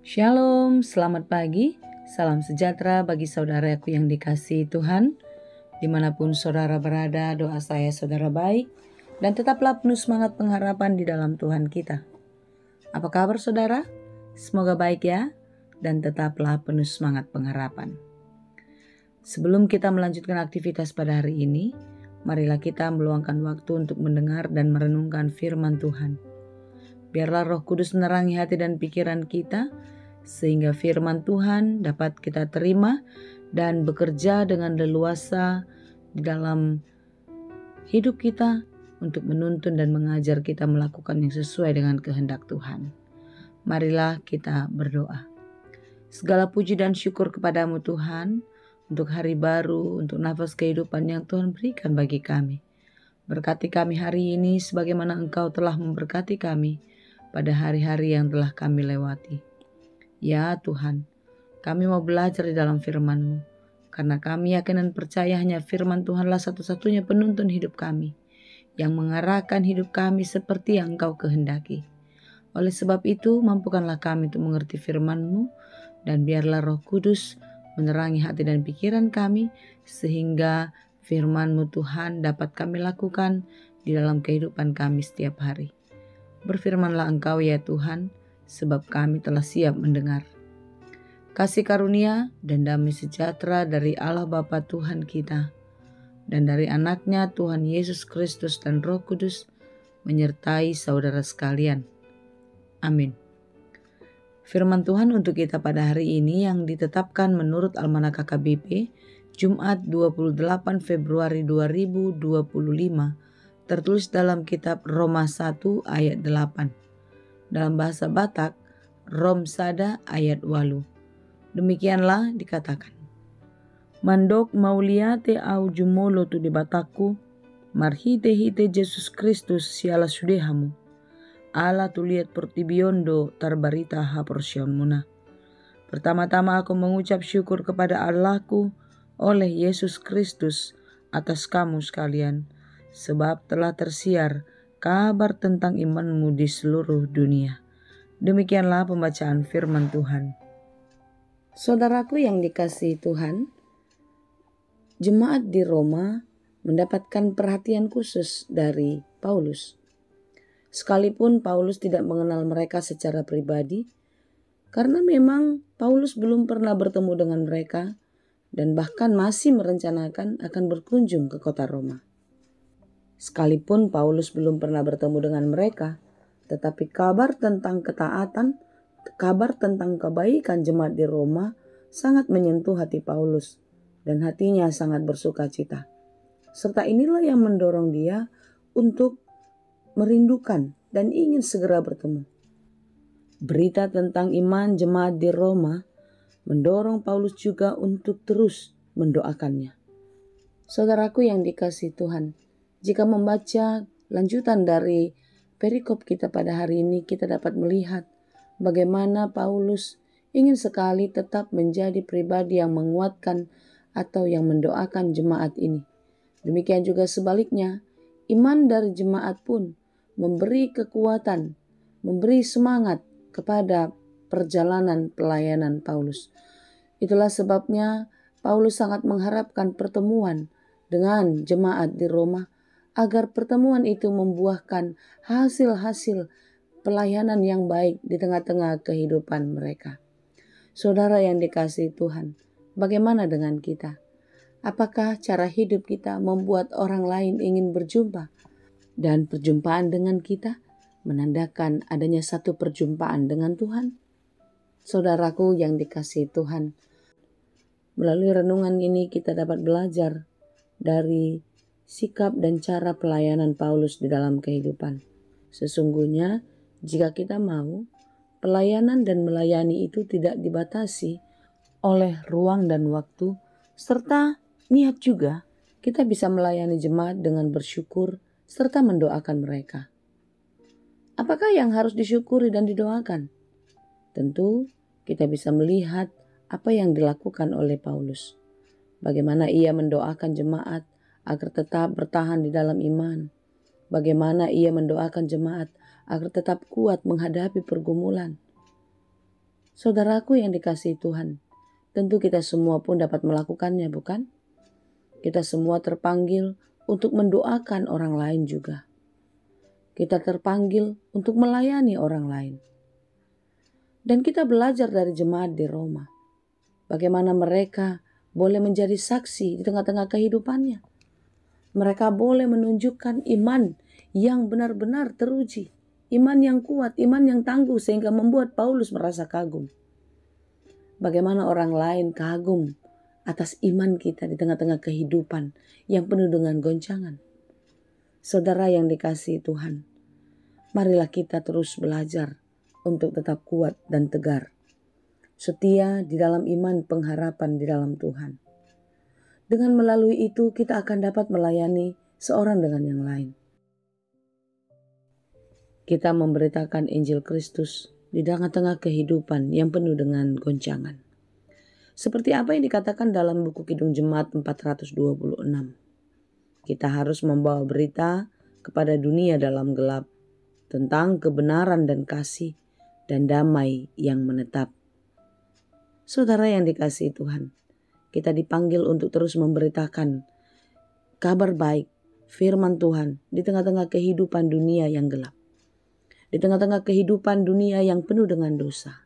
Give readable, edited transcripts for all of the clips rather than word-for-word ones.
Shalom, selamat pagi, salam sejahtera bagi saudaraku yang dikasihi Tuhan. Dimanapun saudara berada, doa saya saudara baik, dan tetaplah penuh semangat pengharapan di dalam Tuhan kita. Apa kabar saudara? Semoga baik ya, dan tetaplah penuh semangat pengharapan. Sebelum kita melanjutkan aktivitas pada hari ini, marilah kita meluangkan waktu untuk mendengar dan merenungkan firman Tuhan. Biarlah Roh Kudus menerangi hati dan pikiran kita, sehingga firman Tuhan dapat kita terima dan bekerja dengan leluasa di dalam hidup kita untuk menuntun dan mengajar kita melakukan yang sesuai dengan kehendak Tuhan. Marilah kita berdoa. Segala puji dan syukur kepadamu Tuhan, untuk hari baru, untuk nafas kehidupan yang Tuhan berikan bagi kami. Berkati kami hari ini sebagaimana Engkau telah memberkati kami pada hari-hari yang telah kami lewati. Ya Tuhan, kami mau belajar di dalam firman-Mu, karena kami yakin dan percaya hanya firman Tuhanlah satu-satunya penuntun hidup kami, yang mengarahkan hidup kami seperti yang Engkau kehendaki. Oleh sebab itu, mampukanlah kami untuk mengerti firman-Mu, dan biarlah Roh Kudus menerangi hati dan pikiran kami, sehingga firman-Mu Tuhan dapat kami lakukan di dalam kehidupan kami setiap hari. Berfirmanlah Engkau ya Tuhan, sebab kami telah siap mendengar. Kasih karunia dan damai sejahtera dari Allah Bapa Tuhan kita, dan dari anaknya Tuhan Yesus Kristus dan Roh Kudus, menyertai saudara sekalian. Amin. Firman Tuhan untuk kita pada hari ini yang ditetapkan menurut Almanak KKBP, Jumat 28 Februari 2025, tertulis dalam kitab Roma 1 ayat 8. Dalam bahasa Batak, Rom Sada ayat 8. Demikianlah dikatakan. Mandok mauliate au jumolo tu di Batakku, marhite hite Jesus Kristus siala sudehamu. Ala tu liat portibiondo tarbarita haporsion muna. Pertama-tama aku mengucap syukur kepada Allahku oleh Yesus Kristus atas kamu sekalian, sebab telah tersiar kabar tentang imanmu di seluruh dunia. Demikianlah pembacaan firman Tuhan. Saudaraku yang dikasihi Tuhan, jemaat di Roma mendapatkan perhatian khusus dari Paulus. Sekalipun Paulus tidak mengenal mereka secara pribadi, karena memang Paulus belum pernah bertemu dengan mereka dan bahkan masih merencanakan akan berkunjung ke kota Roma. Sekalipun Paulus belum pernah bertemu dengan mereka, tetapi kabar tentang ketaatan, kabar tentang kebaikan jemaat di Roma sangat menyentuh hati Paulus dan hatinya sangat bersuka cita. Serta inilah yang mendorong dia untuk merindukan dan ingin segera bertemu. Berita tentang iman jemaat di Roma mendorong Paulus juga untuk terus mendoakannya. Saudaraku yang dikasihi Tuhan, jika membaca lanjutan dari perikop kita pada hari ini, kita dapat melihat bagaimana Paulus ingin sekali tetap menjadi pribadi yang menguatkan atau yang mendoakan jemaat ini. Demikian juga sebaliknya, iman dari jemaat pun memberi kekuatan, memberi semangat kepada perjalanan pelayanan Paulus. Itulah sebabnya Paulus sangat mengharapkan pertemuan dengan jemaat di Roma, agar pertemuan itu membuahkan hasil-hasil pelayanan yang baik di tengah-tengah kehidupan mereka. Saudara yang dikasihi Tuhan, bagaimana dengan kita? Apakah cara hidup kita membuat orang lain ingin berjumpa? Dan perjumpaan dengan kita menandakan adanya satu perjumpaan dengan Tuhan? Saudaraku yang dikasihi Tuhan, melalui renungan ini kita dapat belajar dari sikap dan cara pelayanan Paulus di dalam kehidupan. Sesungguhnya, jika kita mau, pelayanan dan melayani itu tidak dibatasi oleh ruang dan waktu, serta niat juga kita bisa melayani jemaat dengan bersyukur serta mendoakan mereka. Apakah yang harus disyukuri dan didoakan? Tentu kita bisa melihat apa yang dilakukan oleh Paulus. Bagaimana ia mendoakan jemaat agar tetap bertahan di dalam iman. Bagaimana ia mendoakan jemaat agar tetap kuat menghadapi pergumulan. Saudaraku yang dikasihi Tuhan, tentu kita semua pun dapat melakukannya, bukan? Kita semua terpanggil untuk mendoakan orang lain juga. Kita terpanggil untuk melayani orang lain. Dan kita belajar dari jemaat di Roma, bagaimana mereka boleh menjadi saksi di tengah-tengah kehidupannya. Mereka boleh menunjukkan iman yang benar-benar teruji, iman yang kuat, iman yang tangguh, sehingga membuat Paulus merasa kagum. Bagaimana orang lain kagum atas iman kita di tengah-tengah kehidupan yang penuh dengan goncangan. Saudara yang dikasihi Tuhan, marilah kita terus belajar untuk tetap kuat dan tegar, setia di dalam iman pengharapan di dalam Tuhan. Dengan melalui itu kita akan dapat melayani seorang dengan yang lain. Kita memberitakan Injil Kristus di tengah-tengah kehidupan yang penuh dengan goncangan. Seperti apa yang dikatakan dalam buku Kidung Jemaat 426. Kita harus membawa berita kepada dunia dalam gelap tentang kebenaran dan kasih dan damai yang menetap. Saudara yang dikasihi Tuhan, kita dipanggil untuk terus memberitakan kabar baik, firman Tuhan di tengah-tengah kehidupan dunia yang gelap. Di tengah-tengah kehidupan dunia yang penuh dengan dosa.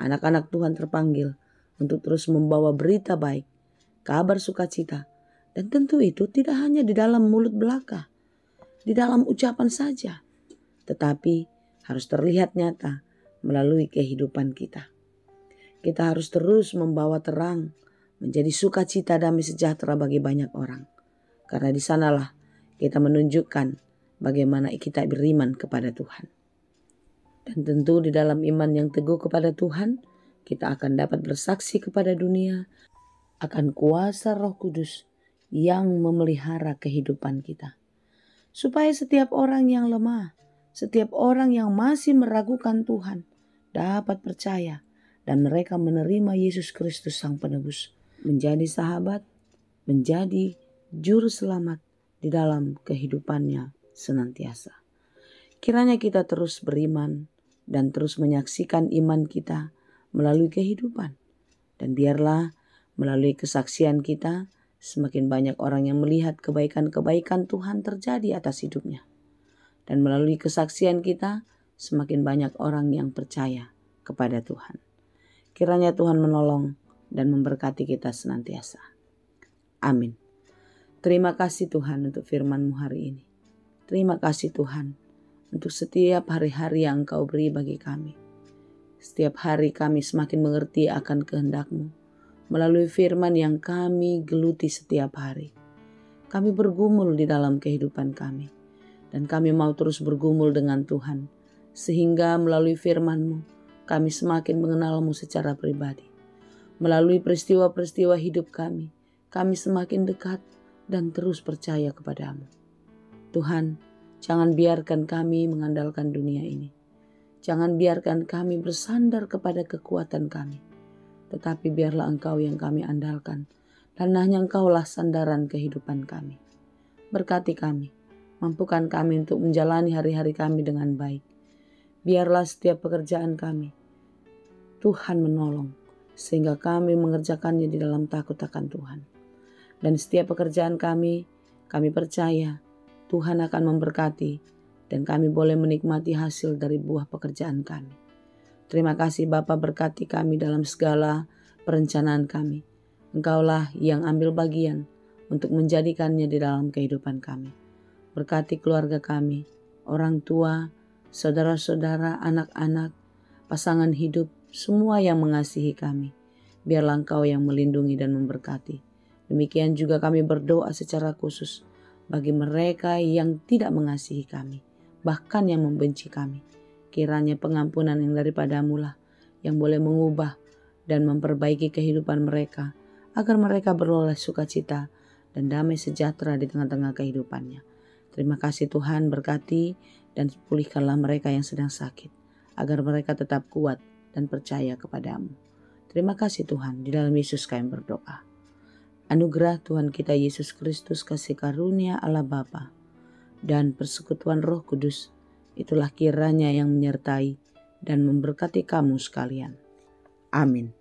Anak-anak Tuhan terpanggil untuk terus membawa berita baik, kabar sukacita, dan tentu itu tidak hanya di dalam mulut belaka, di dalam ucapan saja, tetapi harus terlihat nyata melalui kehidupan kita. Kita harus terus membawa terang, menjadi sukacita damai sejahtera bagi banyak orang. Karena di sanalah kita menunjukkan bagaimana kita beriman kepada Tuhan. Dan tentu di dalam iman yang teguh kepada Tuhan, kita akan dapat bersaksi kepada dunia akan kuasa Roh Kudus yang memelihara kehidupan kita. Supaya setiap orang yang lemah, setiap orang yang masih meragukan Tuhan, dapat percaya dan mereka menerima Yesus Kristus Sang Penebus, menjadi sahabat, menjadi juru selamat di dalam kehidupannya senantiasa. Kiranya kita terus beriman dan terus menyaksikan iman kita melalui kehidupan. Dan biarlah melalui kesaksian kita, semakin banyak orang yang melihat kebaikan-kebaikan Tuhan terjadi atas hidupnya. Dan melalui kesaksian kita, semakin banyak orang yang percaya kepada Tuhan. Kiranya Tuhan menolong dan memberkati kita senantiasa. Amin. Terima kasih Tuhan untuk firman-Mu hari ini. Terima kasih Tuhan untuk setiap hari-hari yang Engkau beri bagi kami. Setiap hari kami semakin mengerti akan kehendak-Mu melalui firman yang kami geluti setiap hari. Kami bergumul di dalam kehidupan kami. Dan kami mau terus bergumul dengan Tuhan. Sehingga melalui firman-Mu, kami semakin mengenal-Mu secara pribadi. Melalui peristiwa-peristiwa hidup kami semakin dekat dan terus percaya kepada-Mu. Tuhan, jangan biarkan kami mengandalkan dunia ini. Jangan biarkan kami bersandar kepada kekuatan kami. Tetapi biarlah Engkau yang kami andalkan. Dan hanya Engkaulah sandaran kehidupan kami. Berkati kami. Mampukan kami untuk menjalani hari-hari kami dengan baik. Biarlah setiap pekerjaan kami Tuhan menolong, sehingga kami mengerjakannya di dalam takut akan Tuhan. Dan setiap pekerjaan kami percaya Tuhan akan memberkati dan kami boleh menikmati hasil dari buah pekerjaan kami. Terima kasih Bapa, berkati kami dalam segala perencanaan kami. Engkaulah yang ambil bagian untuk menjadikannya di dalam kehidupan kami. Berkati keluarga kami, orang tua, saudara-saudara, anak-anak, pasangan hidup, semua yang mengasihi kami. Biarlah Engkau yang melindungi dan memberkati. Demikian juga kami berdoa secara khusus bagi mereka yang tidak mengasihi kami, bahkan yang membenci kami. Kiranya pengampunan yang daripada-Mu lah yang boleh mengubah dan memperbaiki kehidupan mereka, agar mereka beroleh sukacita dan damai sejahtera di tengah-tengah kehidupannya. Terima kasih Tuhan, berkati dan pulihkanlah mereka yang sedang sakit, agar mereka tetap kuat dan percaya kepada-Mu. Terima kasih Tuhan, di dalam Yesus kami berdoa. Anugerah Tuhan kita Yesus Kristus, kasih karunia Allah Bapa, dan persekutuan Roh Kudus, itulah kiranya yang menyertai dan memberkati kamu sekalian. Amin.